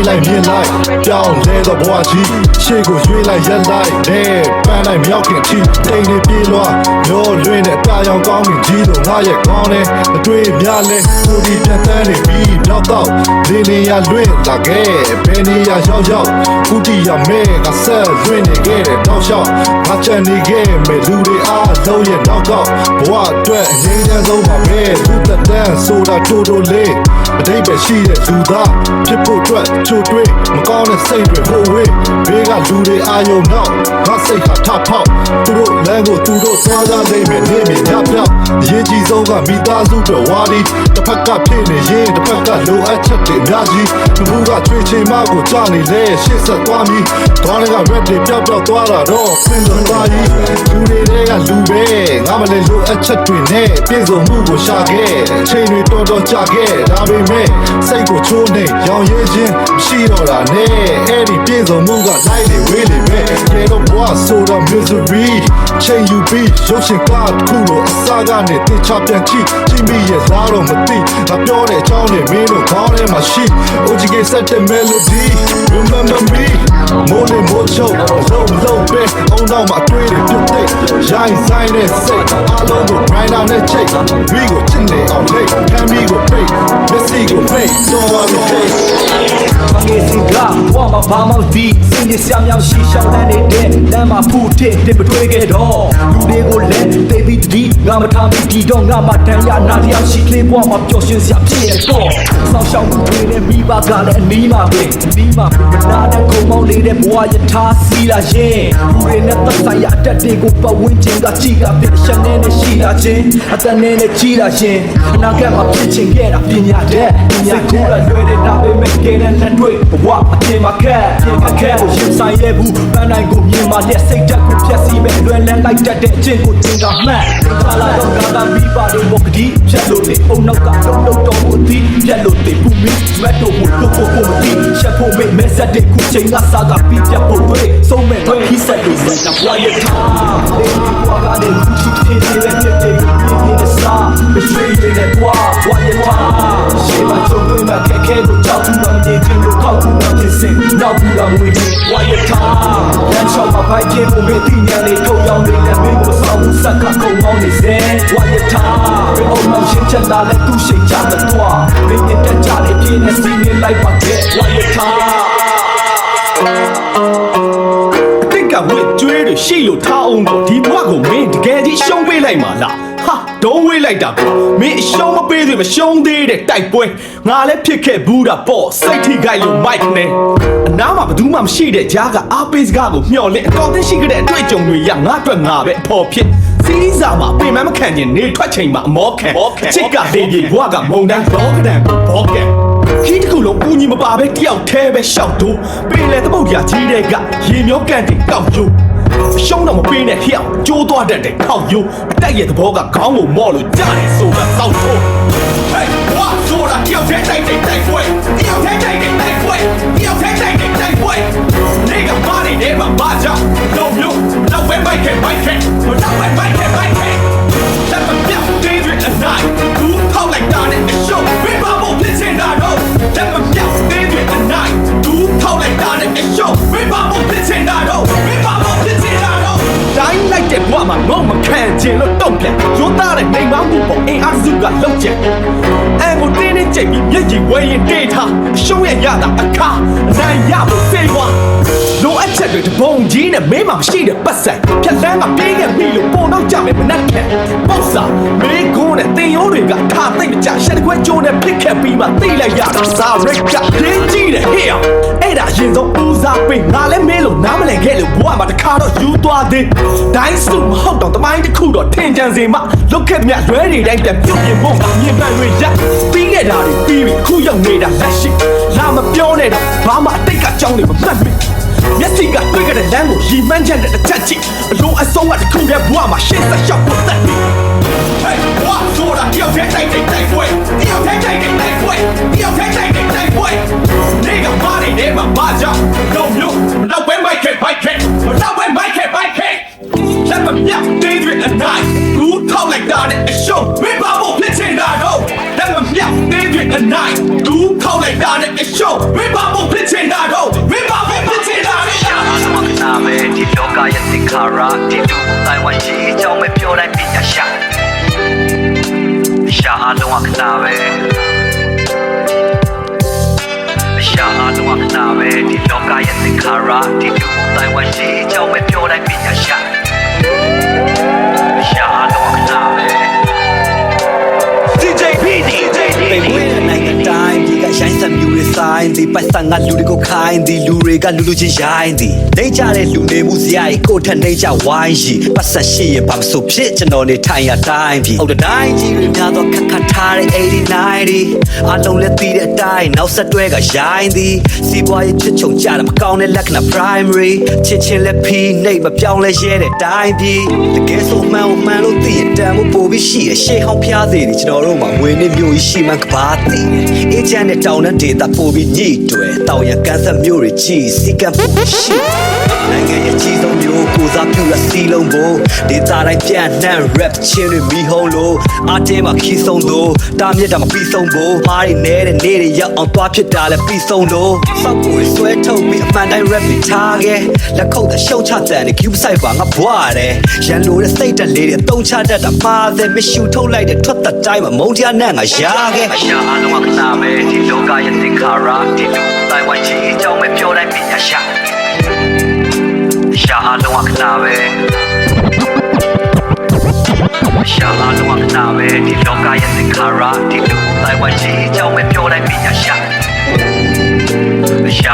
လိုက်မြင်လိုက်ပြောင်းလဲတော့ဘဝကြီးရှေ့ကိုရွေးလိုက်ရက်လိုက်နဲ့ပန်းလိုက်မရောက်ခင်ထိတိမ်နေပြေးလွှာမျောလွင်တဲ့အပြာရောင်ကောင်းကြီးကြီးတို့ငါရဲ့ကောင်းနဲ့အတွေ့များလဲကိုဒီပြန်တန်းနေပြီးတော့တော့နေနေရလွင်လာခဲ့ဘယ်နေရရောက်ရောက်ကုတီရမဲကဆက်လွင်နေခဲ့တဲ့တောက်လျှောက်ငါချန်နေခဲ့မဲ့လူတွေအားလုံးရဲ့နောက်တော့ဘဝအတွက်အငြိမ်းချမ်းဆုံးပါပဲလူသက်တမ်းဆိုတာတိုးတိုးလေးအတိတ်ပဲရှိတဲ့လူသားဖြစ်ဖို့အတွက်ချိုတွေးမကောင်းတဲ့စိတ်တွေဟိုဝေးဘေးကလူတွေအာယုံနောက်ငါစိတ်ဟာထဖောက်သူတို့လမ်းကိုသူတို့သွားကြလိမ့်မယ်နေမြင်ညပြောက်အရေးကြီးဆုံးကမိသားစုတွေဝါဒီတစ်ဖက်ကဖြစ်နေရင်တစ်ဖက်ကလိုအပ်ချက်တွေအများကြီးသူတို့ကချွေချင်မကိုကြနေလဲရှေ့ဆက်သွားပြီးသွားတွေက red တွေပျောက်ပျောက်သွားတာတော့ဖင်လို့သွားကြီးလူတွေကလူပဲငါမလဲလိုအပ်ချက်တွေနဲ့ပြည့်စုံမှုကိုရှာခဲ့အချိန်တွေတော်တော်ကြာခဲ့ဒါပေမဲ့စိတ်ကိုချိုးနေရောင်ရည်ချင်းမရှိတော့တာနဲ့အဲ့ဒီပြည့်စုံမှုကလိုက်လေဝေးလေပဲကျေတော့ဘွားဆိုတော့ misery ချိန်ယူပြီးရုပ်ရှင်ကတစ်ခုလိုအစားကနေတင်ချပြန်ကြည့်မိရဲ့လားတော့မသိငါပြောတဲ့အကြောင်းတွေမင်းတို့ခေါင်းထဲမှာရှိ OGK set the melody remember me မိုးနေမိုးချုပ်လုံးပဲအုံတော့မှာတွေးတွေပြုတ်သိရိုင်းဆိုင်တဲ့စိတ်အားလုံးကို grinder နဲ့ချိတ်we ကိုချစ်နေအောင်လိတ်ခံပြီးကိုပိတ် Messi ကိုပိတ်တော့ပါပြီမငယ်စီကဝါမဘာမောက်ဒီစင်ကြီးဆောင်ရောက်ရှိရှောင်းနေတဲ့လမ်းမှာဖူးထစ်တင်မတွေးခဲ့တော့လူတွေကိုလည်းသိပြီးတည်းငါမထားမိဒီတော့ငါမတန်ရနာတရားရှိကလေးဘွားမှာပျော်ရွှင်စရာဖြစ်ရတော့ဆောင်းရှောင်းမှုတွေနဲ့မိဘကလည်းအနီးမှာပဲမနာတဲ့ခုံမောင်းလေးတဲ့ဘွားရထားစီးလာရင်လူတွေနဲ့သက်ဆိုင်ရာအတက်တွေကိုပတ်ဝန်းကျင်ကကြည်ကပြရှမ်းနဲ့ရှိလာခြင်းအတန်နဲ့ကြီးလာခြင်းအနာဂတ်မှာဖြစ်ချင်ခဲ့တာပညာတဲ့စိတ်ကူးရလွယ်တဲ့ဒါပေမဲ့ကဲတဲ့လက်တွေဘဝအပြင်မှာခက်ကိုရင်ဆိုင်ရဘူးပန်းနိုင်ကိုမြင်မှလက်စိတ်တက်ကိုဖြတ်စီမဲ့လွယ်လန်းလိုက်တတ်တဲ့အချင်းကိုတင်တာမှတ်သာလာတော့ငါသာမိပါတွေဘောကတိဖြတ်လို့လေအုံနောက်ကလုံးတော်မှုသည်ဖြတ်လို့တေပူမီမတ်တို့ကိုမသိချက်ဖို့မေ့မဲဆက်တဲ့ခုချိန်ကစားကပြီးပြတ်ဖို့တွေဆုံးမဲ့တော့ခီးဆက်လို့စတာဘွားရထားလေးဘွားကလည်းသူရှိတဲ့တဲ့တဲ့ဒီစားမရွှေတဲ့ဘွားရထားရှေ့မှာကြုံတွေ့မှာခဲကိုကြောက်သူမှမတည်ခြင်းလို့ကောက်သူမှဖြစ်စဉ်နောက်ဘူးကမွေးတယ်ဘွားရထားလမ်းလျှောက်မှာဖိုက်ခြင်းကိုမေ့သိညာလေးထုတ်ရောက်နေတဲ့မင်းကိုစောင့်မှုစက်ကကုံပေါင်းနေစေဘွားရထားဘယ်အောင်မှရှင်းချက်လာလဲသူရှိချတဲ့ဘွားမင်းရဲ့တက်ကြတဲ့ပြင်းနဲ့စီးနေလိုက်ပါတဲ့ဘွားရထားအတိတ်ကဝစ်ကျွေးတွေရှိလို့ထားအောင်တော့ဒီဘွားကိုမင်းတကယ်ကြီးရှုံးပေးလိုက်မှာလားဟာဒုံးဝေးလိုက်တာကွာမင်းအရှုံးမပေးသေးမရှုံးသေးတဲ့တိုက်ပွဲငါလည်းဖြစ်ခဲ့ဘူးတာပေါ့စိတ်ထိခိုက်လို့မိုက်နဲ့အနားမှာဘယ်သူမှမရှိတဲ့ကြားကအားပေးစကားကိုမျှော်လင့်အတော်သိရှိခဲ့တဲ့အတွေ့အကြုံတွေရငါအတွက်ငါပဲအဖို့ဖြစ်စီးစာမှာပင်မခံခြင်းနေထွက်ချိန်မှာအမောခံချစ်ကဒေးပြေဘွားကမုံတန်းရောကဒံကိုဘောကန်ခီးတခုလုံးပူညီမပါပဲတယောက်သေးပဲရှောက်တော့ပင်လေသမုတ်ရာကြီးတဲ့ကရေမျောကန်တင်ကောက်ကျိုးရှုံးတော့မပေးနဲ့ဟျောက်ကျိုးသွားတတ်တဲ့ခေါက်ယိုးအတက်ရဲ့သဘောကခေါင်းကိုမော့လို့ကြားတယ်ဆိုတာစောက်ထိုး Hey what ဆိုတာတယောက်သေးတိုက်ပွဲတယောက်သေးတိုက်ပွဲတယောက်သေးတိုက်ပွဲနေကမာနေတယ်မှာဘာကြောင့်လုံးမျိုးတော့ဝဲမိုက်ခဲတော့ဝဲမိုက်ခဲလက်မပြောင်းသေးတဲ့အနိုင်ဘူးထောက်လိုက်တာနဲ့အရှုံးဝိပါဖို့ဖြစ်နေတာတော့လက်မပြောင်းသေးတဲ့အနိုင်ဘူးထောက်လိုက်တာနဲ့အရှုံးဝိပါဖို့ဖြစ်နေတာတော့တိုင်းလိုက်တဲ့ဘဝမှာငုံမခံခြင်းလို့တုံ့ပြန်ရိုးသားတဲ့နေမောင်းမှုပေါ်အင်အားစုကလောက်ကျအန်ကိုတင်းနေကြိတ်ပြီးမျက်ရည်ဝဲရင်တေးထားအရှုံးရရတာအခါအနိုင်ရဖို့စေးွားလိုအပ်ချက်တွေတပုံကြီးနဲ့မင်းမှမရှိတဲ့ပတ်စံဖြတ်လန်းကပြေးခဲ့ပြီလို့ပုံတော့ကြမယ်မနှက်ခံပေါ့စာမင်းကုန်းနဲ့တင်ရိုးတွေကထားသိမ့်မကြရှက်တခွဲကျိုးနဲ့ပြစ်ခတ်ပြီးမှသိလိုက်ရတာစာရိတ်ကရင်းကြီးတဲ့ဟေ့အောင်အဲ့ဒါရင်ဆုံးဦးစားပေးငါလည်းမင်းလို့နားမလည်ခဲ့လို့ဘဝမှာတခါတော့ယူသွားသေးတိုင်းစုမဟုတ်တော့တမိုင်းတစ်ခုတော့ထင်ကြံစေမှလုတ်ခက်မြလွဲနေတိုင်းတပြုတ်ပြင်ဖို့အမြင်ပန်းတွေရက်ပြီးခဲ့တာတွေပြီးပြီခုရောက်နေတာလက်ရှိလာမပြောနဲ့တော့ဘာမှအတိတ်ကကြောင်းနေမမှတ်မိမျက်စိကတွေ့ကြတဲ့လမ်းကိုရီမှန်းချက်နဲ့တစ်ချက်ကြည့်အလိုအဆုံးကတစ်ခုတည်းဘဝမှာရှေ့ဆက်လျှောက်ဖို့တက်ပြီ Hey what ဆိုတာတယောက်သေးတိုက်ပွဲတယောက်သေးတိုက်ပွဲတယောက်သေးတိုက်ပွဲနေကမာနေတယ်မှာဘာကြောင့်လုံးမျိုးတော့ဝဲမိုက်ခဲတော့ဝဲမိုက်ခဲလက်မပြောင်းသေးတဲ့အနိုင်ဘူးထောက်လိုက်တာနဲ့အရှုံးဝိပါဖို့ဖြစ်နေတာတော့လက်မပြောင်းသေးတဲ့အနိုင်ဘူးထောက်လိုက်တာနဲ့အ show မင်းဘာမို့ဖြစ်ချင်တာတော့မင်းဘာမို့ဖြစ်ချင်တာလဲရှာအားလုံးကနာပဲဒီလောကရဲ့သင်္ခါရဒီလူတိုင်းဝိုင်းကြီးအကြောင်းပဲပြောတိုင်းပညာရှာအားလုံးကနာပဲရှာအားလုံးကနာပဲဒီလောကရဲ့သင်္ခါရဒီလူတိုင်းဝိုင်းကြီးအကြောင်းပဲပြောတိုင်းပညာရှာအားလုံးကနာပဲ DJ PD 被为了那个တိုင်းဒီကရိုင်းစမျိုးတွေဆိုင်ဒီပိုက်ဆံကလူတွေကိုခိုင်းဒီလူတွေကလူလူချင်းရိုင်းဒီနေကြတဲ့လူနေမှုစရာကြီးကိုထက်နေကြဝိုင်းရှိပတ်ဆက်ရှိရပါမဆိုဖြစ်ကျွန်တော်နေထိုင်ရတိုင်းပြီဟုတ်တဲ့တိုင်းကြီးတွေများတော့ခက်ခတ်ထားတဲ့80 90အလုံးလက်သီးတဲ့အတိုင်းနောက်ဆက်တွဲကရိုင်းဒီစီးပွားရေးချစ်ချုံကြတာမကောင်းတဲ့လက္ခဏာ primary ချစ်ချင်းလက်ဖီးနှိပ်မပြောင်းလဲရဲတဲ့တိုင်းပြီတကယ်ဆိုမှန်လို့သိရတမ်းဖို့ပို့ပြီးရှိရရှေးဟောင်းဖျားစီတွေကျွန်တော်တို့မှာငွေနဲ့မျိုးကြီးရှိမှကဘာသိအေဂျင့်နဲ့တောင်းတဲ့ဒေတာပို့ပြီးညှိတွယ်တောင်ရကန်ဆက်မျိုးတွေကြီးစီကပ်ဖို့ရှိနိုင်ငံရဲ့ကြီးဆုံးမျိုးကိုစားပြုလက်စီလုံးဖို့ဒေတာတိုင်းပြန်နှံ့ rap ချင်းတွေမီဟုံးလို့အားတင်းမှာခီးဆုံးလို့တာမြစ်တာမပြီးဆုံးဖို့မားတွေနဲတဲ့နေတွေရောက်အောင်သွားဖြစ်တာလည်းပြီးဆုံးလို့စောက်ကိုဆွဲထုတ်ပြီးအမှန်တိုင်း rap တွေထားခဲ့လက်ခုပ်တဲ့ရှုံချတဲ့နဲ့ cube side ပါငါဘွားတယ်ရန်လိုတဲ့စိတ်တက်လေးတွေအသုံးချတတ်တာမှားတယ်မရှူထုတ်လိုက်တဲ့ထွက်တဲ့တိုင်းမှာမုံတရားနဲ့ငါရှာခဲ့ရှာအားလုံးကနာပဲဒီလောကရဲ့သင်္ခါရဒီလူတိုင်းဝိုင်းကြီးအကြောင်းပဲပြောတိုင်းပညာရှာအားလုံးကနာပဲရှာအားလုံးကနာပဲဒီလောကရဲ့သင်္ခါရဒီလူတိုင်းဝိုင်းကြီးအကြောင်းပဲပြောတိုင်းပညာရှာ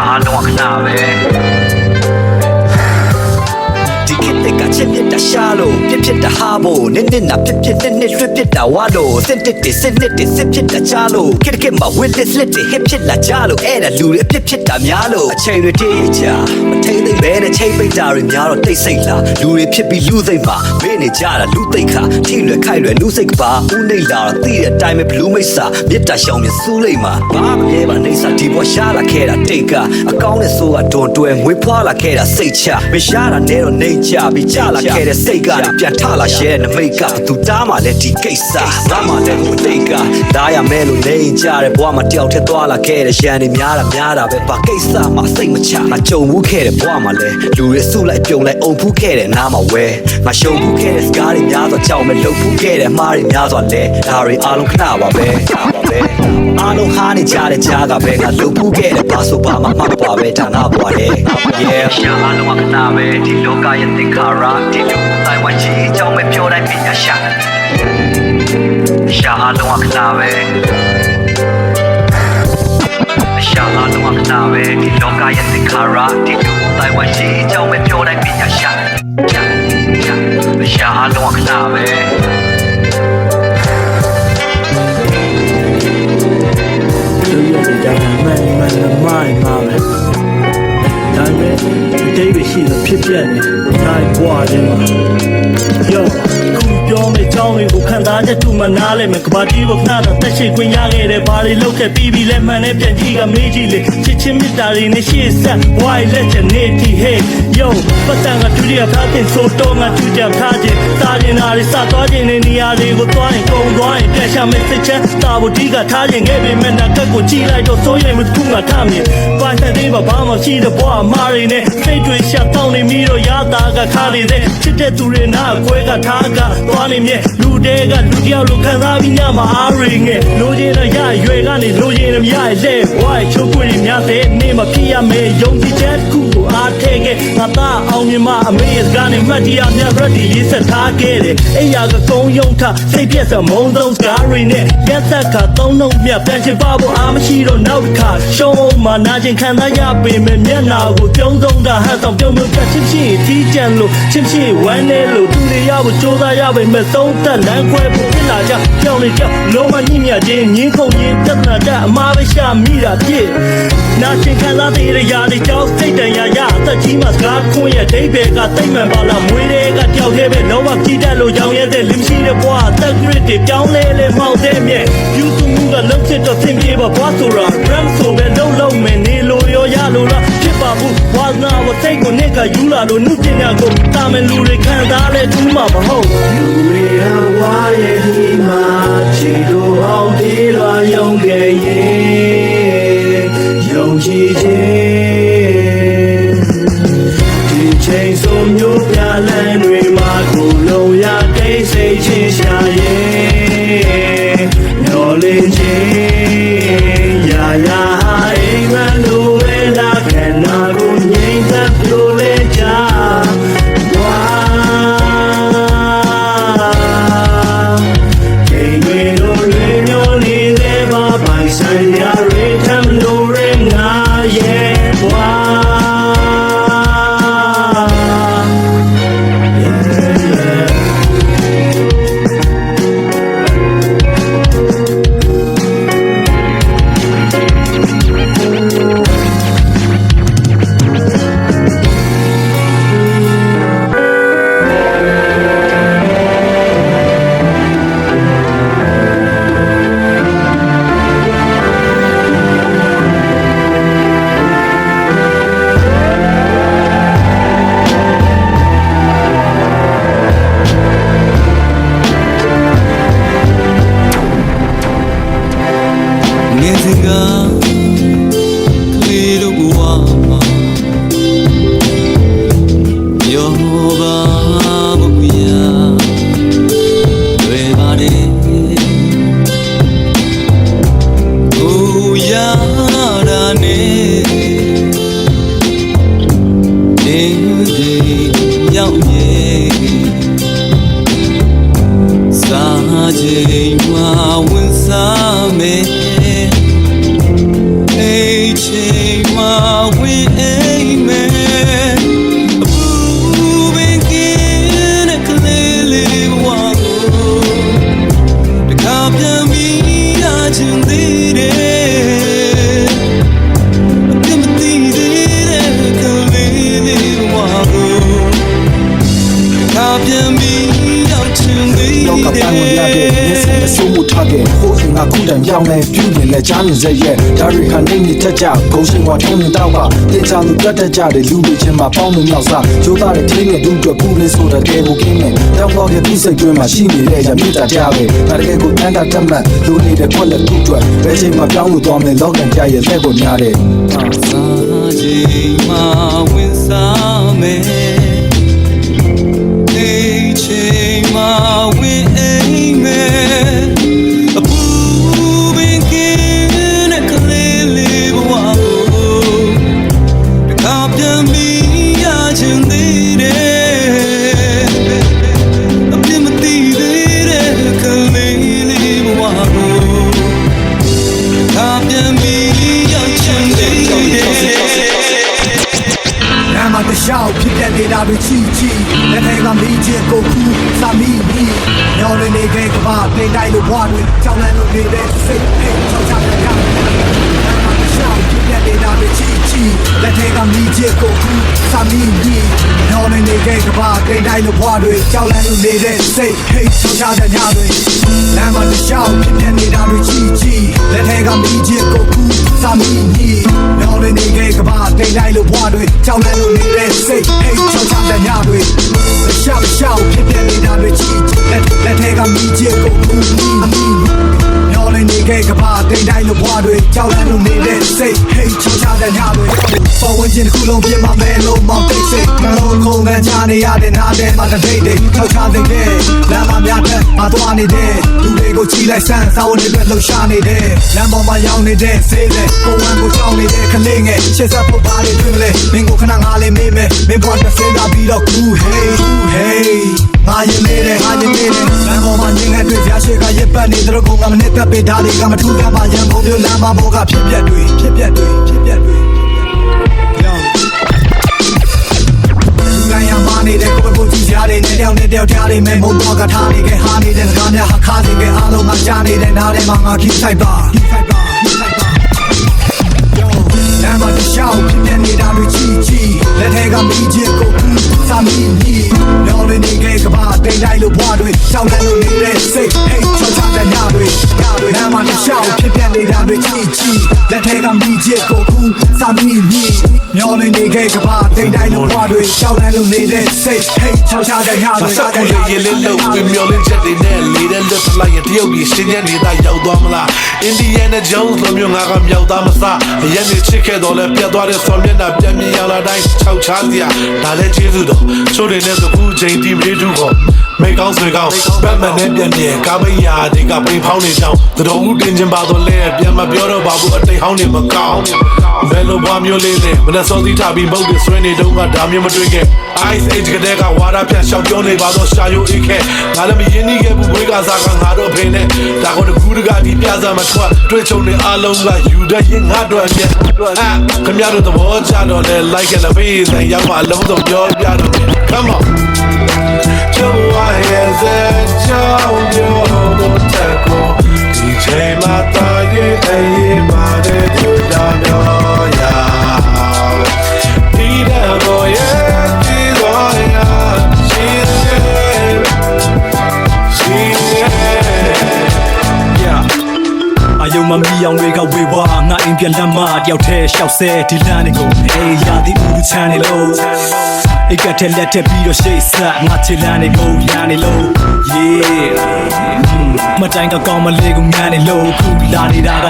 အားလုံးကနာပဲဒီခေတ်ကချက်ပြတာရှာလို့ပြဖြစ်တာဟာဖို့နစ်နာပြနဲ့ရွှေပြတာဝါလို့စင်တစ်စစ်ဖြစ်တာချလို့ခေတ်မှာဝစ်လက်လက်တွေဟစ်ဖြစ်လာကြလို့အဲ့ဒါလူတွေအဖြစ်တာများလို့အချိန်တွေတည်ကြမထိသိမ့်ပဲနဲ့ချိန်ပိတ်တာတွေများတော့တိတ်ဆိတ်လာလူတွေဖြစ်ပြီးလူစိတ်မှာမေ့နေကြတာလူသိတ်ခါထိလွယ်ခိုက်လွယ်လူစိတ်ကပါဦးနေလာတော့သိတဲ့အတိုင်းပဲဘလူးမိတ်စာမြစ်တာရှောင်မြစူးလိုက်မှာဘာမလဲပါနေစာဒီပေါ်ရှာလာခဲ့တာတိတ်ကအကောင်းနဲ့ဆိုးကဒွန်တွဲငွေဖွာလာခဲ့တာစိတ်ချမရှာတာနဲ့တော့နေကြပြီးကြလာခဲ့တဲ့စိတ်ကပြန်ထလာရှဲတဲ့မိတ်ကသူတားမှလည်းဒီကိစ္စဒါမှလည်းမသိကဒါရမဲလို့နေကြတဲ့ဘဝမှာတယောက်တည်းသွားလာခဲ့တဲ့ရန်တွေများတာပဲဘာကိစ္စမှစိတ်မချငါကြုံမှုခဲ့တဲ့ဘဝမှာလည်းလူတွေစုလိုက်ပြုံလိုက်အုံဖူးခဲ့တဲ့နားမှာဝဲငါရှုံဖူးခဲ့တဲ့စကားတွေများစွာကြောက်မဲ့လှုပ်ဖူးခဲ့တဲ့မှားတွေများစွာလဲဒါတွေအားလုံးခဏပါပဲအားလုံးဟာနေကြတဲ့ကြားကပဲငါလှုပ်ဖူးခဲ့တဲ့ဘာဆိုဘာမှမပါပဲဒါငါပွားတယ် yeah ရှာအားလုံးကနာပဲဒီလောကရဲ့သင်္ခါရဒီလူတိုင်းဝိုင်းကြီးအကြောင်းပဲပြောတိုင်းပညာရှာအားလုံးကနာပဲရှာအားလုံးကနာပဲဒီလောကရဲ့သင်္ခါရဒီလူတိုင်းဝိုင်းကြီးအကြောင်းပဲပြောတိုင်းပညာရှာအားလုံးကနာပဲလူရတဲ့တိုင်းမှန်မှန်မိုင်းပါပဲဒါပေမဲ့ဒီပဲရှိတဲ့ဖြစ်နေတိုင်းပွားတယ်မှာယောခုပြောမယ့်ကြောင်းတွေကိုခံစားချက်တူမှနားလဲမယ်ကဘာတီးဖို့ခဏတော့တက်ရှိခွင့်ရခဲ့တယ်ဘာတွေလုပ်ခဲ့ပြီးလဲမှန်နဲ့ပြန်ကြည့်ကမေးကြည့်လေချစ်ချင်းမြတ်တာတွေနဲ့ရှေ့ဆက် why let your nitty hey yo ပတ်တန်ကတူရထားတဲ့ဆိုတော့ငါတူကြထားခြင်းစားရင်နာတွေစသွားခြင်းနဲ့နေရာတွေကိုသွားရင်ကုန်သွားရင်ပြန်ရှာမဲ့စိတ်ချမ်းတာဖို့ဒီကထားခြင်းခဲ့ပေမဲ့နာကက်ကိုကြည့်လိုက်တော့စိုးရိမ်မှုတစ်ခုငါထားမြင်ပိုင်တဲ့ဘာမှရှိတဲ့ဘဝမာတွေနဲ့စိတ်တွေရှက်တောင်းနေပြီးတော့ရတာကခါလေတဲ့ချစ်တဲ့သူတွေနာအခွဲကထားကသွားနေမြဲလူတဲကလူတယောက်လိုခံစားပြီးညမှာအားရငယ်လိုချင်တော့ရရွယ်ကနေလိုချင်တော့မရလဲဝိုင်းချိုးခွေတွေများတဲ့နေမဖြစ်ရမယ်ယုံကြည်ချက်ခုကိုအားထဲခဲ့ငါသားအောင်မြင်မအမေရဲ့စကားနဲ့မှတ်တရများရက်တီရေးဆက်ထားခဲ့တယ်အဲ့ရကကုန်းယုံထစိတ်ပြက်စမုံသုံးစကားတွေနဲ့ရက်သက်ကသုံးလုံးမြတ်ပြန်ချပါဖို့အားမရှိတော့နောက်တစ်ခါရှုံးအောင်မှနာကျင်ခံစားရပေမဲ့မျက်နာကိုပြုံးဆုံးတာဟန်ဆောင်ပြုံးချစ်ချင်းတီးကြံလို့ချစ်ချင်းဝမ်းနေလို့သူတွေရဖို့ကြိုးစားရပေမဲ့သုံးသက်လမ်းခွဲဖို့ဖြစ်လာကြကြောက်နေကြလုံးဝညှိမြခြင်းငင်းခုန်ခြင်းပြဿနာကြအမားပဲရှာမိတာဖြစ်နာကျင်ခံစားတဲ့ရာတွေကြောင့်စိတ်တန်ရာရအသက်ကြီးမှစကားခွင့်ရဲ့ဒိဗေကတိတ်မှန်ပါလားမွေးတွေကကြောက်ခဲ့ပဲလုံးဝကြည့်တတ်လို့ရောင်ရဲတဲ့လင်းရှိတဲ့ဘွားအသက် grit တွေပြောင်းလဲမှောက်တဲ့မြဲယူသူမှုကလုံးချစ်တော့သင်ပြေပါဘွားဆိုတာ drum ဆိုပဲလုံးမယ်နေလို့ရောရလို့လားဖြစ်ပါဘူးဝါသနာဝစိတ်ကိုနဲ့ကယူလာလို့နှုတ်ပညာကိုတာမယ်လူတွေခံစားလဲတူးမှာမဟုတ်လူတွေဟာဝါရဲ့ဒီမှာချီလို့အောင်ဒီလွာယုံခဲ့ရင်ယုံ ချင်းရာရာအိမ်မလိုပဲလာခဏကိုငြိမ်သက်ပြိုလဲကြဝါအိမ်တွေလိုလေမျိုးနေတဲ့ဘာပိုင်ဆိုင်ရရိထမလို့ရငါရဲ့ဝါအခုတည်းပြောင်းလဲပြုနေလဲချားနေစေရဲ့ဒါတွေဟာနေနေတက်ကြဂုံးရှင်ကထုံးနေတော့ပါတင်ချလို့တက်ကြတယ်လူတွေချင်းမှာပေါင်းလို့မြောက်စားကျိုးသားတဲ့ထင်းနဲ့ဒူးအတွက်ပူနေဆိုတာတဲကိုကင်းနေတောင်းတော့တဲ့သူ့စိတ်တွင်းမှာရှိနေတဲ့ရမြစ်တာကြားပဲဒါတကယ်ကိုတန်းတာတက်မှတ်လူနေတဲ့ခွက်လက်သူ့အတွက်ဘယ်ချိန်မှာပြောင်းလို့သွားမယ်လောက်ကန်ကြရဲ့လက်ကိုများတယ်စာချိန်မှာဝင်စားမယ်အိမ်ချိန်မှာဝင်အိမ်မယ်အပူပင်ကင်းတဲ့ကလေးလေးဘဝကိုတခါပြန်ပြီးရချင်သေးတယ်အပြစ်မသိသေးတဲ့ကလေးလေးဘဝကိုတခါပြန်ပြီးရချင်သေးတယ်မတရှောက်ဖြစ်တဲ့နေတာတွေချီချီလက်ထဲကမီးချစ်ကိုခူးစာမီးမီးညောင်းနေခဲ့ကဘာတိတ်တိုင်းလို့ဘွားတွေကြောင်းလန်းလို့နေတဲ့စိတ်ဟိတ်ချောက်ချတဲ့ရမတရှောက်ဖြစ်တဲ့နေတာတွေချီချီလက်ထဲကမီးချစ်ကိုခူးစာမီးမီးညောင်းနေခဲ့ကဘာတိတ်တိုင်းလို့ဘွားတွေကြောင်းလန်းလို့နေတဲ့စိတ်ဟိတ်ချောက်ချတဲ့ညတွေလမ်းမတရှောက်ဖြစ်တဲ့နေတာတွေချီချီလက်ထဲကမီးချစ်ကိုခူးစာမီးမီးညောင်းနေခဲ့ကဘာတိတ်တိုင်းလို့ဘွားတွေကြောင်းလန်းလို့နေတဲ့စိတ်ဟိတ်ချောက်ချတဲ့ညတွေရှောက်ရှောက်ဖြစ်တဲ့နေတာတွေချီလက်ထဲကမီးချစ်ကိုခူးမီးညောင်းနေခဲ့ကဘာတိတ်တိုင်းလို့ဘွားတွေကြောင်းလန်းလို့နေတဲ့စိတ်ဟိတ်ချောက်ချတဲ့ညတွေပေါ်ဝင်ခြင်းတစ်ခုလုံးပြမမဲလို့မောင်တိတ်စိတ်နှလုံးခုန်ခံချနေရတဲ့နားထဲမှာတဒိတ်တွေချောက်ချတဲ့ကဲလမ်းမများတဲ့မသွားနေတဲ့လူတွေကိုချီလိုက်ဆန်းစာဝန်တွေပဲလှူရှာနေတဲ့လမ်းပေါ်မှာရောက်နေတဲ့ဆေးတဲ့ကိုဝမ်းကိုကြောင်းနေတဲ့ကလေးငယ်ရှေ့ဆက်ဖို့ပါလေတွင်လေမင်းကိုခဏငါလေးမေးမယ်မင်းပေါ်တစ်စင်းလာပြီးတော့ cool hey hey ငါရင်နေတယ်လမ်းပေါ်မှာနေငယ်တွေ့ရရှိကရစ်ပတ်နေတို့ကောင်ကမနဲ့တက်ပေးတာတွေကမထူးကပါရန်ကုန်မြို့လမ်းမပေါ်ကဖြစ်ပြက်တွေရမ်းမာနေတဲ့ကိုယ်ကိုကြည့်ကြတယ်နဲ့တယောက်ထားနေမယ်မုံတော့ကထားနေခဲ့ဟာနေတဲ့စကားများဟာခါနေခဲ့အားလုံးမှကြားနေတဲ့နားထဲမှာငါခိဆိုင်ပါလမ်းမတရှောက်ဖြစ်တဲ့နေတာတွေချီချီလက်ထဲကမီးချစ်ကိုခူးစာမီးမီးညောင်းနေခဲ့ကဘာတိတ်တိုင်းလို့ဘွားတွေကြောက်လန့်လို့နေတဲ့စိတ်ဟိတ်ချောချတဲ့ညတွေလမ်းမတရှောက်ဖြစ်တဲ့နေတာတွေချီချီလက်ထဲကမီးချစ်ကိုခူးစာမီးမီးညောင်းနေခဲ့ကဘာတိတ်တိုင်းလို့ဘွားတွေကြောက်လန့်လို့နေတဲ့စိတ်ဟိတ်ချောချတဲ့ညတွေဆက်ကိုရေလေးလို့ဝင်မျောလင်းချက်တွေနဲ့လေးတဲ့လက်လိုက်ရတရုတ်ကြီးရှင်းရနေတာရောက်သွားမလားအင်ဒီယန်နဲ့ဂျုံးလိုမျိုးငါကမြောက်သားမစားအရင်နေချစ်ခဲ့တော့လဲပြတ်သွားတဲ့ဆော်မျက်နှာပြန်မြင်ရလာတိုင်းခြောက်ချစရာဒါလည်းကျေးဇူးတော်ချိုးတွေနဲ့သကူချိန်တီမေးတူခေါ် မိတ်ကောင်းဆွေကောင်းဘက်မှန်နဲ့ပြန်ပြန်ကားပိန်ရာတွေကပိန်ဖောင်းနေကြောင်းသတော်ဦးတင်ချင်းပါတော့လဲပြန်မပြောတော့ပါဘူးအတိတ်ဟောင်းနေမကောင်းဘယ်လိုဘွားမျိုးလေးလဲမနဲ့စောသီးထားပြီးမုတ်တွေဆွဲနေတော့ကဒါမျိုးမတွေ့ခဲ့ Ice Age ကတဲ့ကဝါရဖြတ်ရှောက်ပြောနေပါတော့ရှာယိုအိတ်ခဲငါလည်းမရင်းနှီးခဲ့ဘူးဝေးကစားကငါတို့ဖေနဲ့ဒါကိုတကူတကဒီပြစားမထွက်တွေ့ချုံနေအားလုံးကယူတဲ့ရင်ငါတို့အမြတ်ခင်ဗျားတို့သဘောချတော့လဲ like နဲ့ face နဲ့ရောက်မှအလုံးစုံပြောပြတော့ Come on 就爱也在叫牛的太空，一切嘛大雨爱也把的就到了呀，你的我也知道呀，心အယုံမမီအောင်တွေကဝေဝါငါအိမ်ပြန်လမ်းမတယောက်တည်းရှောက်ဆဲဒီလမ်းတွေကိုအေးရာသီဥတုချမ်းနေလို့အိတ်ကတဲ့လက်ထက်ပြီးတော့ရှေ့ဆက်ငါချစ်လမ်းတွေကိုရန်နေလို့ yeah မတိုင်ကကောင်းမလေးကိုငန်းနေလို့ခုလာနေတာက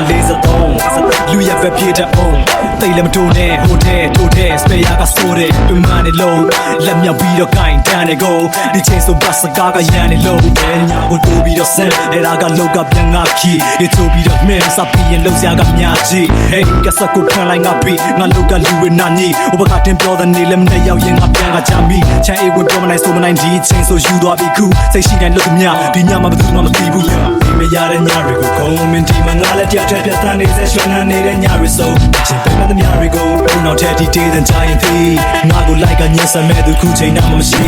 43လူရက်ပဲပြေးတဲ့အောင်တိတ်လည်းမတိုးနဲ့ဟိုတဲ့ထိုးတဲ့စပေယာကဆိုးတဲ့ပြမနေလို့လက်မြောက်ပြီးတော့ကင်တန်းနေကိုဒီချင်းဆိုဘတ်စကားကရန်နေလို့ဘယ်ညာကိုတိုးပြီးတော့ဆန်းအဲ့ဒါကလောက်ကပြန်ငါခီဒီတိုးပြီးတော့မင်းစပ်ပြီးရင်လုံးစရာကများကြီး hey ကစကိုဖန်လိုက်ငါပြီးငါလောက်ကလူဝနာညီဥပကတင်ပြောတဲ့နေလည်းမနဲ့ရောက်ရင်ငါပြန်ကချမ်းပြီးချမ်းအေးဝင်ပြောမနိုင်ဆိုမနိုင်ဒီချင်းဆိုယူသွားပြီးခုစိတ်ရှိတိုင်းလို့မြဒီညမှာဘယ်သူမှမသိဘူးဒီမရတဲ့ညတွေကိုခုံမင်းဒီမှာငါလည်းတရားထက်ပြတ်တန်းနေစေရွှေနာနေတဲ့ညတွေဆိုချင်းပဲမဲ့တဲ့ညတွေကိုဘုံနောက်ထက်ဒီတေးတဲ့ကြိုင်သေးငါကိုလိုက်ကညှက်စမဲ့သူခုချိန်တော့မရှိ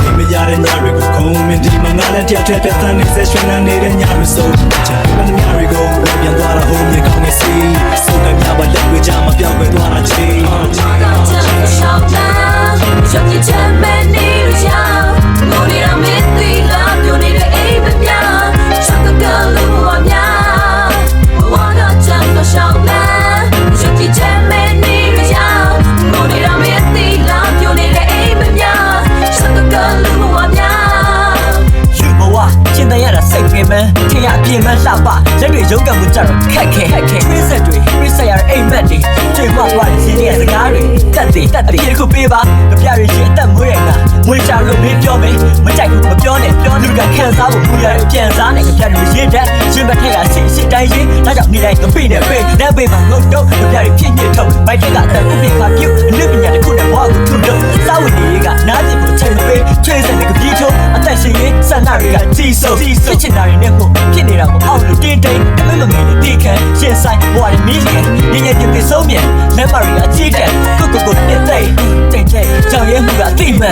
ဒီမရတဲ့ညတွေကိုခုံမင်းဒီမှာငါလည်းတရားထက်ပြတ်တန်းနေစေရွှေနာနေတဲ့ညတွေဆိုချင်းပဲမဲ့တဲ့ညတွေကိုပြန်သွားတာဟိုမြေကောင်းနေစီစုံကမြပါလက်တွေကြမှာပြောင်းပဲသွားတာချင်း天涯变满沙巴，人类勇敢不战斗，开比赛队，比赛呀，A man的，最话话的是你是哪里？淡定，别的口别吧，那别人也淡没人啊，没加入没表明，没在乎没表呢，你敢看啥我不要变啥那个别人现在，现在天涯信担心，他叫你来个背的背，南北方我都，那别人偏见头，白天干的不偏看丢，你别人的苦的话我吐着，啥问题个，哪里不成背，吹在那个皮球，但是也在那里个接受，之前那里。骗你让我傲露颠颠，根本没你地看。现在我的明天，年年就被收面，南马里亚鸡蛋，个变态，张眼虎啊地门。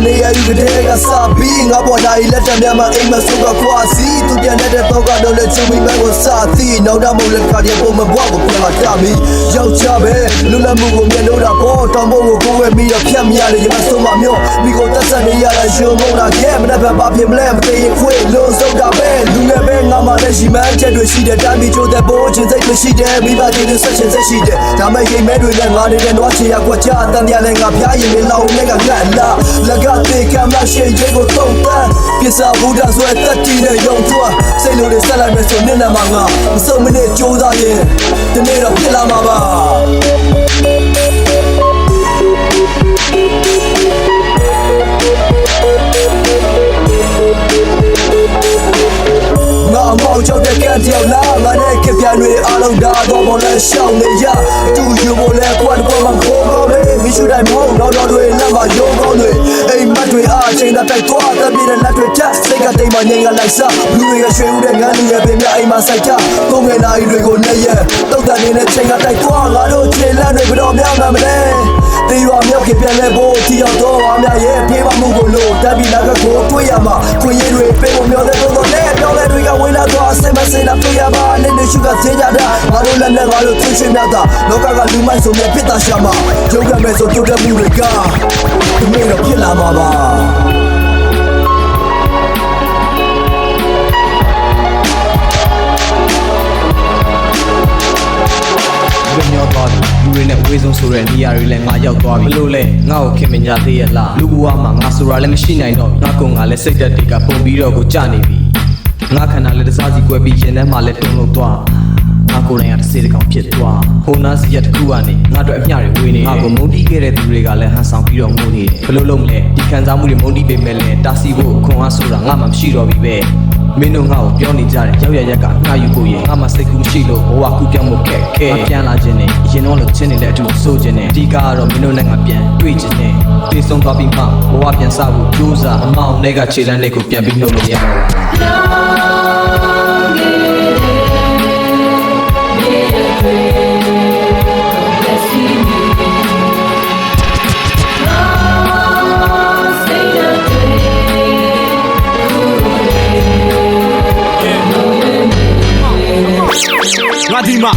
နေရယူတဲ့ကစားပြီးငါပေါ်လာလက်တံများမှာအိမ်မဆုကခွာစီသူပြန်တဲ့တော့ကတော့လက်ချုံပြီးပဲကိုစားသီးနောက်တော့မဟုတ်လက်ခါဒီပုံမဘွားကိုပြန်လာတမီယောက်ျားပဲလူလက်မှုကိုမျက်နှာတာပေါ်တောင်ပေါ်ကိုကိုယ်ဝဲပြီးတော့ဖြတ်မရတယ်ရမဆုံးမမျိုးမိကိုတက်ဆက်နေရတာရုံမုံလာခဲ့မနဲ့ဘာဖြစ်မလဲမသိရင်ခွေလုံးစုံတာပဲလူငယ်ပဲငါမှလည်းရှိမှန်းချက်တွေရှိတယ်တိုင်းပြည်ချိုးတဲ့ပိုးချင်းစိတ်တွေရှိတယ်မိဘတွေနဲ့ဆက်ရှင်စိတ်ရှိတယ်ဒါမဲ့ရိမ်မဲတွေနဲ့ငါနေတဲ့နွားချေရကွက်ချအတန်တရားနဲ့ငါဖျားရင်လည်းလောင်နဲ့ကငတ်လာလက်ကတေကမ်းလာရှေ့ကိုတုံးတန်းပြစ်စာဘူးတာဆိုတဲ့တီနဲ့ယုံထွန်းစိတ်လိုတွေဆက်လိုက်မယ်ဆိုမျက်နှာမှာငါမစုံမနဲ့ကြိုးစားရင်ဒီနေ့တော့ဖြစ်လာမှာပါငါအမောက်ချုပ်တဲ့ကံတယောက်လားငါနဲ့ကပြန်တွေအားလုံးဒါတော့ပေါ်လဲရှောင်းနေရတူယူပေါ်လဲကွာကွာမခေါ်ကောင်းလေမိရှုတိုင်းမဟုတ်တော့တော်တွေလက်မှာရုံကောင်းတွေအိမ်မက်တွေအားချိန်တာတိုက်သွားတပြည့်တဲ့လက်တွေချက်စိတ်ကတိမ်မှငိမ်ကလိုက်စားလူတွေကရွှေဦးတဲ့ငန်းလူရဲ့ပင်မြအိမ်မှာစိုက်ကြကုန်ငယ်နာရီတွေကိုနဲ့ရတုတ်တန်နေတဲ့ချိန်ကတိုက်သွားငါတို့ခြေလမ်းတွေဘယ်တော့မှမမလဲတေးရွာမြောက်ခင်ပြန်လဲဖို့တီအောင်တော့အများရဲ့ဖေးပါမှုကိုလို့တက်ပြီးလာကကိုတွေ့ရမှာခွင့်ရတွေပေးဖို့မျှော်တဲ့တော့နဲ့ပြောလဲတွေကဝေးလာတော့စိတ်မစင်တာတွေ့ရပါနဲ့နေရှုကသေးကြတာငါတို့လည်းနဲ့ငါတို့သွေးချွေမြတ်တာလောကကလူမိုက်ဆိုမြဖြစ်တာရှာမှာရုပ်ကမဲ့ဆိုတိုးတက်မှုတွေကဒီနေ့တော့ဖြစ်လာမှာပါညောသွားလူတွေနဲ့ ရောက်သွားပြီဘလို့လဲငါ့ကိုခင်မညာသေးရလားလူဘဝမှာငါဆိုတာလည်းမရှိနိုင်တော့ငါကောင်ကလည်းစိတ်သက်တွေကပုံပြီးတော့ကိုကြနေပြီငါခန္ဓာလည်းတစားစီကွဲပြီးရင်ထဲမှာလည်းတုံလို့သွားငါကိုယ်တိုင်ကတစ်စေတကောင်ဖြစ်သွားဟိုနာစီရတစ်ခုကနေငါတို့အမျှတွေဝေးနေငါကိုမုန်းတီးခဲ့တဲ့သူတွေကလည်းဟန်ဆောင်ပြီးတော့ငိုနေတယ်ဘလို့လုံးမလဲဒီခံစားမှုတွေမုန်းတီးပေမဲ့လည်းတာစီဖို့ခွန်အားဆိုတာငါမှမရှိတော့ပြီပဲမင်းတို့ငါ့ကိုပြောနေကြတယ်ရောက်ရရက်ကငှားယူဖို့ရင်ငါမှစိတ်ကူးမရှိလို့ဘဝကူပြောင်းဖို့ခက်ခဲငါပြန်လာခြင်းနဲ့ရင်တော့လို့ချင်းနေတဲ့အတူဆိုခြင်းနဲ့အဓိကကတော့မင်းတို့နဲ့ငါပြန်တွေ့ခြင်းနဲ့ပြေဆုံးသွားပြီးမှဘဝပြန်စဖို့ကြိုးစားအမောင်တွေကခြေလမ်းလေးကိုပြန်ပြီးနှုတ်လို့ရတော့ငါဒီမှာ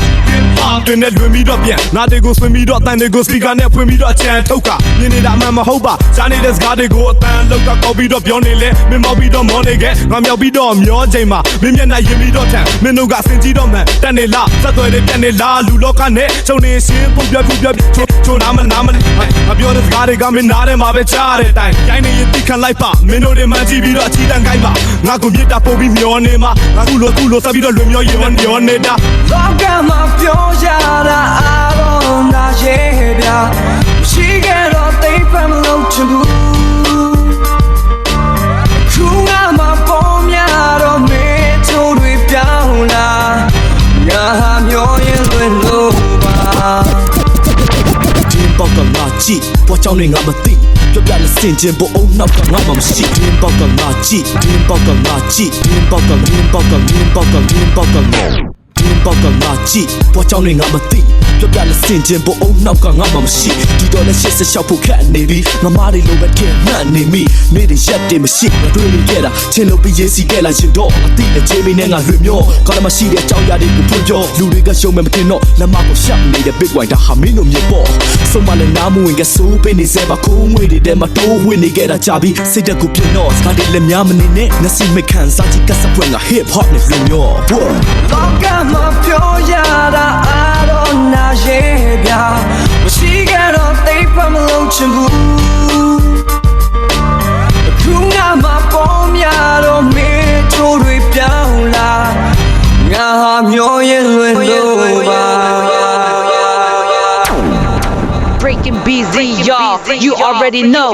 တင်နဲ့လွင်ပြီးတော့ပြန်နာတွေကိုဆွင်ပြီးတော့အတန်တွေကိုစပီကာနဲ့ဖွင့်ပြီးတော့အချမ်းထုတ်ကမြင်နေတာမှမဟုတ်ပါကြားနေတဲ့စကားတွေကိုအတန်လောက်ကကောက်ပြီးတော့ပြောနေလဲမင်းမောက်ပြီးတော့မောနေခဲ့ငါမြောက်ပြီးတော့မျောချိန်မှာမင်းမျက်နှာရင်ပြီးတော့ထန်မင်းတို့ကစင်ကြီးတော့မှန်တက်နေလားဆက်သွယ်နေပြတ်နေလားလူလောကနဲ့ချုံနေရှင်းပုံပြချိုနာမနာမငါပြောတဲ့စကားတွေကမင်းနားထဲမှာပဲကြားတဲ့အတိုင်းရိုင်းနေရင်တိခံလိုက်ပါမင်းတို့တွေမှကြည့်ပြီးတော့အချီတန်းကိုင်းပါငါကိုမြစ်တာပို့ပြီးမျောနေမှာငါခုလိုဆက်ပြီးတော့လွင်မျောရင်မျောနေတာ လောကမှာပြောကြတာအားလုံးနာရဲ့ဗျာရှိခဲ့တော့သိပ်ပဲမလို့ချင်ဘူးခုငါမှာပေါ်များတော့မင်းချိုးတွေပြောင်းလာငါဟာမျောရင်လွင်လို့ပါဒီပေါက်ကငါကြည့်ပေါ်ချောင်းနေငါမသိပြပြလက်စင်ချင်းပေါ်အောင်နောက်ကငါမှမရှိဒီပေါက်ကငါကြည့်ဒီပေါက်ကငါကြည့်ဒီပေါက်ကငါပေါက်ကငါကြည့်ပေါ်ချောင်းနေငါမသိပြပြလက်စင်ချင်းပေါ်အောင်နောက်ကငါမှမရှိဒီတော့လက်ရှစ်ဆက်လျှောက်ဖို့ခက်နေပြီငါမားတွေလိုပဲထင်မှတ်နေမိနေ့တွေရက်တွေမရှိမတွေ့နေခဲ့တာချင်းလို့ပြီးရေးစီခဲ့လာရင်တော့အတိနဲ့ချေးမင်းနဲ့ငါလွင်မျောကာလမရှိတဲ့အကြောင်းအရာတွေကိုဖွင့်ပြောလူတွေကရှုံးမယ်မတင်တော့လက်မကိုရှက်နေတဲ့ big white ဒါဟာမင်းတို့မြေပေါ့ဆုံးမလည်းနားမဝင်ကစိုးပေးနေစေပါခိုးငွေတွေထဲမှာတိုးဝင်နေခဲ့တာကြပြီစိတ်တက်ကိုပြင်းတော့စကားတွေလည်းများမနေနဲ့နှစီမခံစားချစ်ကစပွင့်က hip hop နဲ့လွင်မျောလောကမှာပြောရတာအားတော့နာရဲ့ဗျာမရှိခဲ့တော့သိပ်ပဲမလို့ချင်ဘူးခုငါမှာပေါ်များတော့မင်းချိုးတွေပြောင်းလာငါဟာမျောရင်လွင်လို့ပါ Breaking BZ, y'all. You already know.